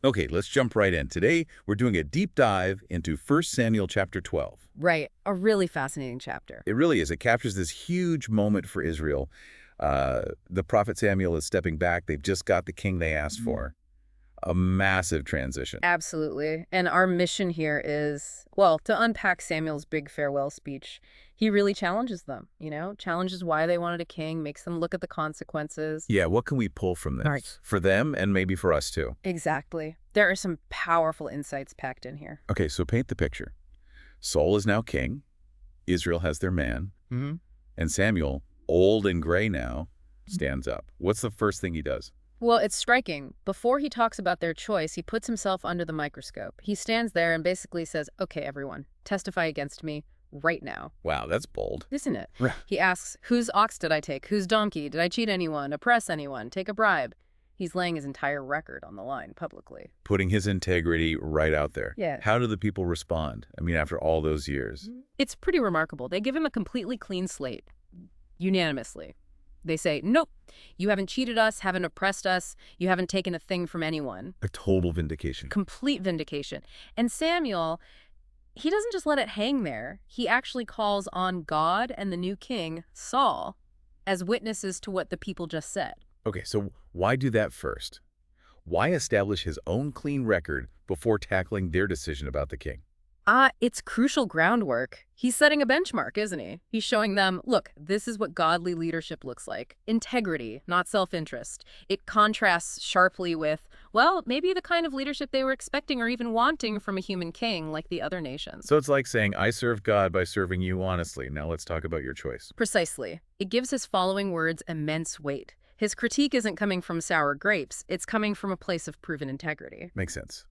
Okay, let's jump right in. Today, we're doing a deep dive into 1 Samuel chapter 12. Right. A really fascinating chapter. It really is. It captures this huge moment for Israel. The prophet Samuel is stepping back. They've just got the king they asked for. A massive transition. Absolutely. And our mission here is, well, to unpack Samuel's big farewell speech. He really challenges them, challenges why they wanted a king, makes them look at the consequences. Yeah, what can we pull from this? Right. For them and maybe for us too. Exactly. There are some powerful insights packed in here. Okay, so paint the picture. Saul is now king. Israel has their man. Mm-hmm. And Samuel, old and gray now, stands up. What's the first thing he does? Well, it's striking. Before he talks about their choice, he puts himself under the microscope. He stands there and basically says, okay, everyone, testify against me right now. Wow, that's bold. Isn't it? Right. He asks, whose ox did I take? Whose donkey? Did I cheat anyone? Oppress anyone? Take a bribe? He's laying his entire record on the line publicly. Putting his integrity right out there. Yeah. How do the people respond? I mean, after all those years. It's pretty remarkable. They give him a completely clean slate, unanimously. They say, nope, you haven't cheated us, haven't oppressed us, you haven't taken a thing from anyone. A total vindication. Complete vindication. And Samuel, he doesn't just let it hang there. He actually calls on God and the new king, Saul, as witnesses to what the people just said. Okay, so why do that first? Why establish his own clean record before tackling their decision about the king? It's crucial groundwork. He's setting a benchmark, isn't he? He's showing them, look, this is what godly leadership looks like. Integrity, not self-interest. It contrasts sharply with, well, maybe the kind of leadership they were expecting or even wanting from a human king like the other nations. So it's like saying, I serve God by serving you honestly. Now let's talk about your choice. Precisely. It gives his following words immense weight. His critique isn't coming from sour grapes. It's coming from a place of proven integrity. Makes sense.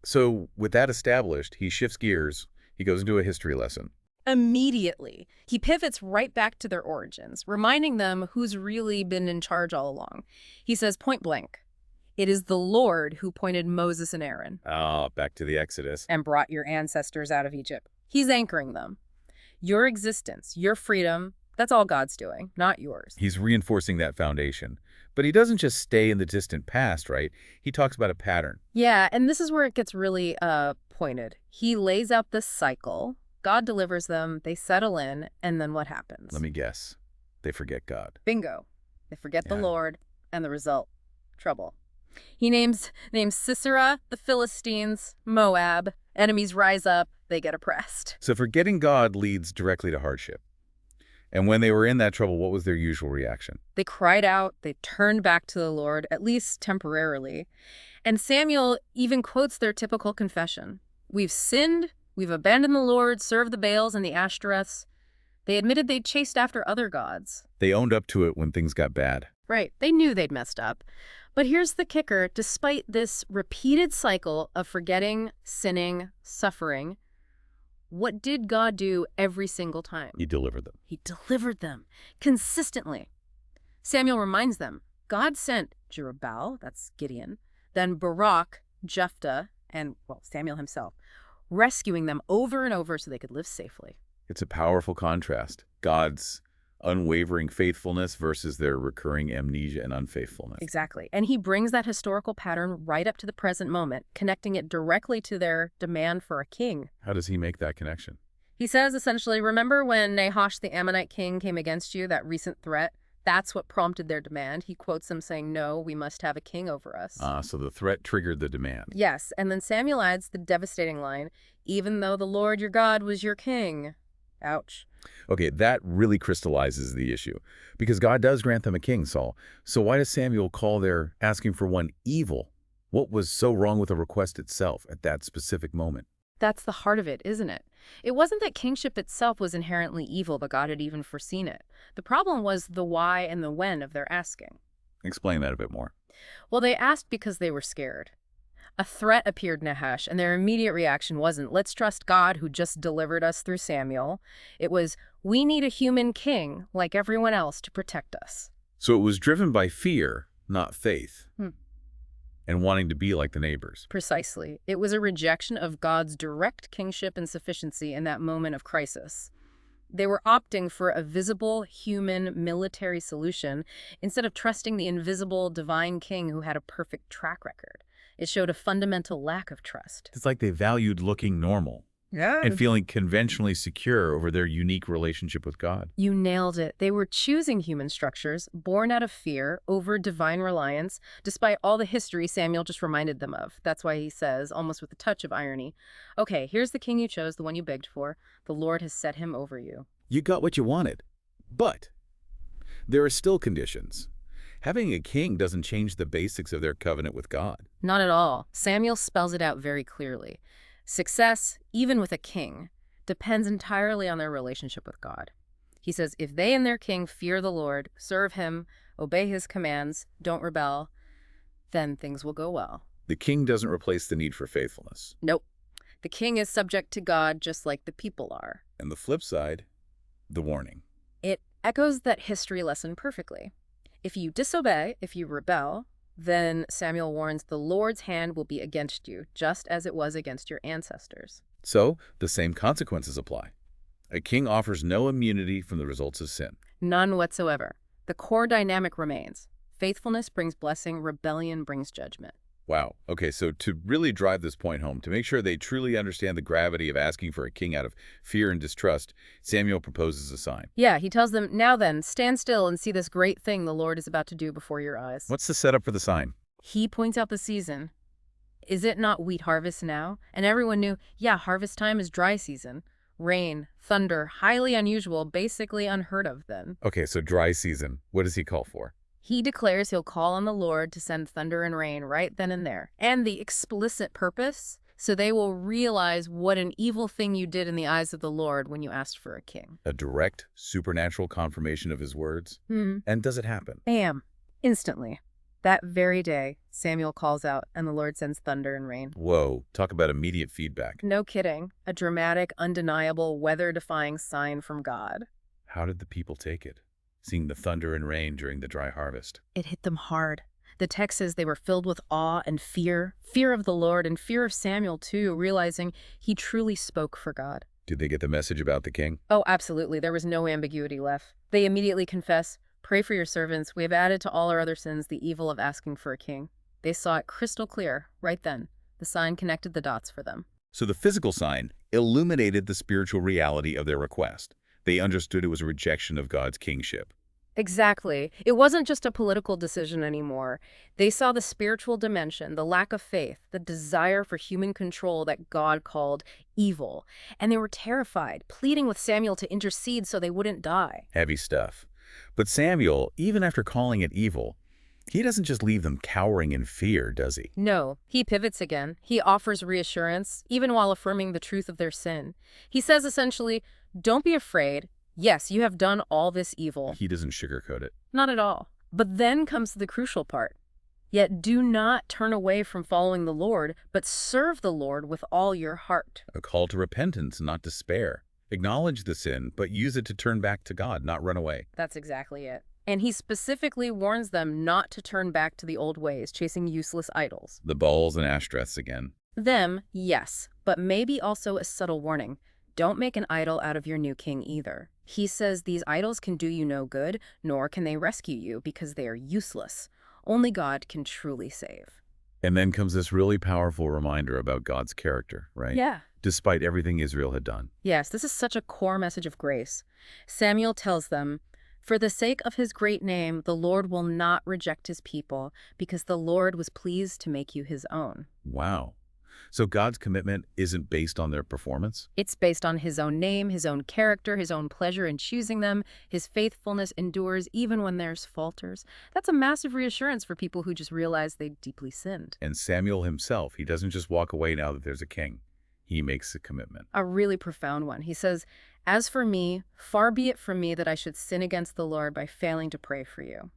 So with that established, he shifts gears. He goes into a history lesson. Immediately, he pivots right back to their origins, reminding them who's really been in charge all along. He says point blank, it is the Lord who appointed Moses and Aaron. Back to the Exodus. And brought your ancestors out of Egypt. He's anchoring them. Your existence, your freedom, that's all God's doing, not yours. He's reinforcing that foundation. But he doesn't just stay in the distant past, right? He talks about a pattern. Yeah, and this is where it gets really pointed. He lays out this cycle. God delivers them, they settle in, and then what happens? Let me guess. They forget God. Bingo. They forget the Lord, and the result, trouble. He names Sisera, the Philistines, Moab. Enemies rise up, they get oppressed. So forgetting God leads directly to hardship. And when they were in that trouble, what was their usual reaction? They cried out, they turned back to the Lord, at least temporarily. And Samuel even quotes their typical confession. We've sinned, we've abandoned the Lord, served the Baals and the Ashtoreths. They admitted they'd chased after other gods. They owned up to it when things got bad. Right, they knew they'd messed up. But here's the kicker, despite this repeated cycle of forgetting, sinning, suffering, what did God do every single time? He delivered them. He delivered them consistently. Samuel reminds them, God sent Jerubbaal, that's Gideon, then Barak, Jephthah, and, well, Samuel himself, rescuing them over and over so they could live safely. It's a powerful contrast. God's unwavering faithfulness versus their recurring amnesia and unfaithfulness. Exactly. And he brings that historical pattern right up to the present moment, connecting it directly to their demand for a king. How does he make that connection? He says, essentially, remember when Nahash, the Ammonite king, came against you, that recent threat? That's what prompted their demand. He quotes them saying, no, we must have a king over us. So the threat triggered the demand. Yes, and then Samuel adds the devastating line, even though the Lord your God was your king. Ouch. Okay, that really crystallizes the issue. Because God does grant them a king, Saul. So why does Samuel call their asking for one evil? What was so wrong with the request itself at that specific moment? That's the heart of it, isn't it? It wasn't that kingship itself was inherently evil, but God had even foreseen it. The problem was the why and the when of their asking. Explain that a bit more. Well, they asked because they were scared. A threat appeared in Nahash, and their immediate reaction wasn't, let's trust God who just delivered us through Samuel. It was, we need a human king like everyone else to protect us. So it was driven by fear, not faith, and wanting to be like the neighbors. Precisely. It was a rejection of God's direct kingship and sufficiency in that moment of crisis. They were opting for a visible, human, military solution instead of trusting the invisible, divine king who had a perfect track record. It showed a fundamental lack of trust. It's like they valued looking normal Yeah. and feeling conventionally secure over their unique relationship with God. You nailed it. They were choosing human structures, born out of fear, over divine reliance, despite all the history Samuel just reminded them of. That's why he says, almost with a touch of irony, okay, here's the king you chose, the one you begged for. The Lord has set him over you. You got what you wanted. But there are still conditions. Having a king doesn't change the basics of their covenant with God. Not at all. Samuel spells it out very clearly. Success, even with a king, depends entirely on their relationship with God. He says, if they and their king fear the Lord, serve him, obey his commands, don't rebel, then things will go well. The king doesn't replace the need for faithfulness. Nope. The king is subject to God just like the people are. And the flip side, the warning. It echoes that history lesson perfectly. If you disobey, if you rebel, then Samuel warns the Lord's hand will be against you, just as it was against your ancestors. So, the same consequences apply. A king offers no immunity from the results of sin. None whatsoever. The core dynamic remains. Faithfulness brings blessing, rebellion brings judgment. Wow. Okay, so to really drive this point home, to make sure they truly understand the gravity of asking for a king out of fear and distrust, Samuel proposes a sign. Yeah, he tells them, now then, stand still and see this great thing the Lord is about to do before your eyes. What's the setup for the sign? He points out the season. Is it not wheat harvest now? And everyone knew, yeah, harvest time is dry season. Rain, thunder, highly unusual, basically unheard of then. Okay, so dry season. What does he call for? He declares he'll call on the Lord to send thunder and rain right then and there. And the explicit purpose, so they will realize what an evil thing you did in the eyes of the Lord when you asked for a king. A direct, supernatural confirmation of his words? And does it happen? Bam! Instantly. That very day, Samuel calls out, and the Lord sends thunder and rain. Whoa, talk about immediate feedback. No kidding. A dramatic, undeniable, weather-defying sign from God. How did the people take it, seeing the thunder and rain during the dry harvest? It hit them hard. The text says they were filled with awe and fear of the Lord and fear of Samuel too, realizing he truly spoke for God. Did they get the message about the king? Oh, absolutely. There was no ambiguity left. They immediately confess, pray for your servants. We have added to all our other sins the evil of asking for a king. They saw it crystal clear right then. The sign connected the dots for them. So the physical sign illuminated the spiritual reality of their request. They understood it was a rejection of God's kingship. Exactly. It wasn't just a political decision anymore. They saw the spiritual dimension, the lack of faith, the desire for human control that God called evil. And they were terrified, pleading with Samuel to intercede so they wouldn't die. Heavy stuff. But Samuel, even after calling it evil, he doesn't just leave them cowering in fear, does he? No, he pivots again. He offers reassurance, even while affirming the truth of their sin. He says essentially, don't be afraid. Yes, you have done all this evil. He doesn't sugarcoat it. Not at all. But then comes the crucial part. Yet do not turn away from following the Lord, but serve the Lord with all your heart. A call to repentance, not despair. Acknowledge the sin, but use it to turn back to God, not run away. That's exactly it. And he specifically warns them not to turn back to the old ways, chasing useless idols. The balls and ashtraths again. Them, yes, but maybe also a subtle warning. Don't make an idol out of your new king either. He says these idols can do you no good, nor can they rescue you because they are useless. Only God can truly save. And then comes this really powerful reminder about God's character, right? Yeah. Despite everything Israel had done. Yes, this is such a core message of grace. Samuel tells them, for the sake of his great name, the Lord will not reject his people, because the Lord was pleased to make you his own. Wow. So God's commitment isn't based on their performance? It's based on his own name, his own character, his own pleasure in choosing them. His faithfulness endures even when there's falters. That's a massive reassurance for people who just realize they deeply sinned. And Samuel himself, he doesn't just walk away now that there's a king. He makes a commitment. A really profound one. He says, as for me, far be it from me that I should sin against the Lord by failing to pray for you.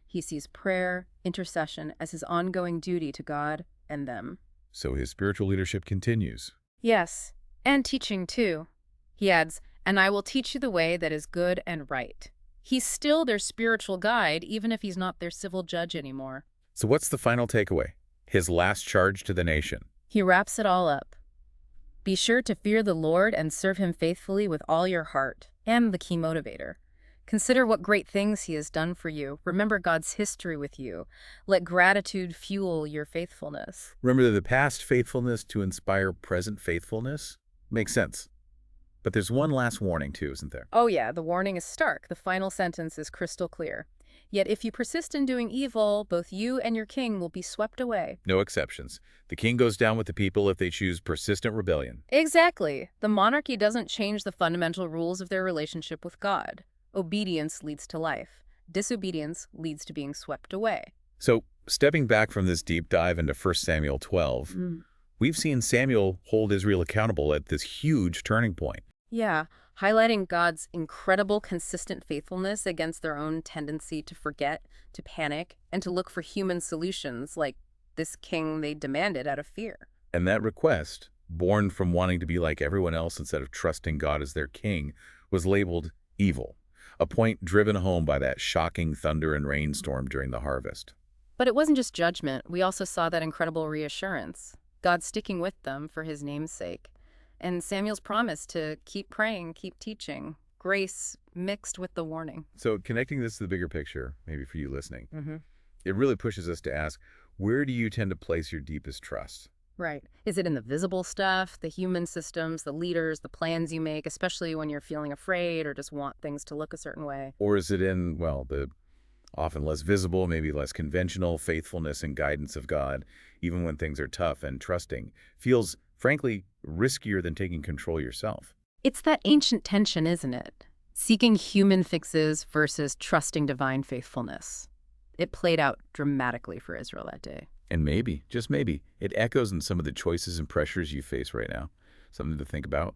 He sees prayer, intercession as his ongoing duty to God and them. So his spiritual leadership continues. Yes, and teaching too. He adds, and I will teach you the way that is good and right. He's still their spiritual guide, even if he's not their civil judge anymore. So what's the final takeaway? His last charge to the nation. He wraps it all up. Be sure to fear the Lord and serve him faithfully with all your heart. And the key motivator. Consider what great things he has done for you. Remember God's history with you. Let gratitude fuel your faithfulness. Remember the past faithfulness to inspire present faithfulness? Makes sense. But there's one last warning too, isn't there? Oh yeah, the warning is stark. The final sentence is crystal clear. Yet if you persist in doing evil, both you and your king will be swept away. No exceptions. The king goes down with the people if they choose persistent rebellion. Exactly. The monarchy doesn't change the fundamental rules of their relationship with God. Obedience leads to life. Disobedience leads to being swept away. So, stepping back from this deep dive into 1 Samuel 12, we've seen Samuel hold Israel accountable at this huge turning point. Yeah, highlighting God's incredible consistent faithfulness against their own tendency to forget, to panic, and to look for human solutions like this king they demanded out of fear. And that request, born from wanting to be like everyone else instead of trusting God as their king, was labeled evil, a point driven home by that shocking thunder and rainstorm during the harvest. But it wasn't just judgment. We also saw that incredible reassurance. God sticking with them for his name's sake. And Samuel's promise to keep praying, keep teaching. Grace mixed with the warning. So connecting this to the bigger picture, maybe for you listening, Mm-hmm. it really pushes us to ask, where do you tend to place your deepest trust? Right. Is it in the visible stuff, the human systems, the leaders, the plans you make, especially when you're feeling afraid or just want things to look a certain way? Or is it in, well, the often less visible, maybe less conventional faithfulness and guidance of God, even when things are tough and trusting, feels, frankly, riskier than taking control yourself? It's that ancient tension, isn't it? Seeking human fixes versus trusting divine faithfulness. It played out dramatically for Israel that day. And maybe, just maybe, it echoes in some of the choices and pressures you face right now. Something to think about.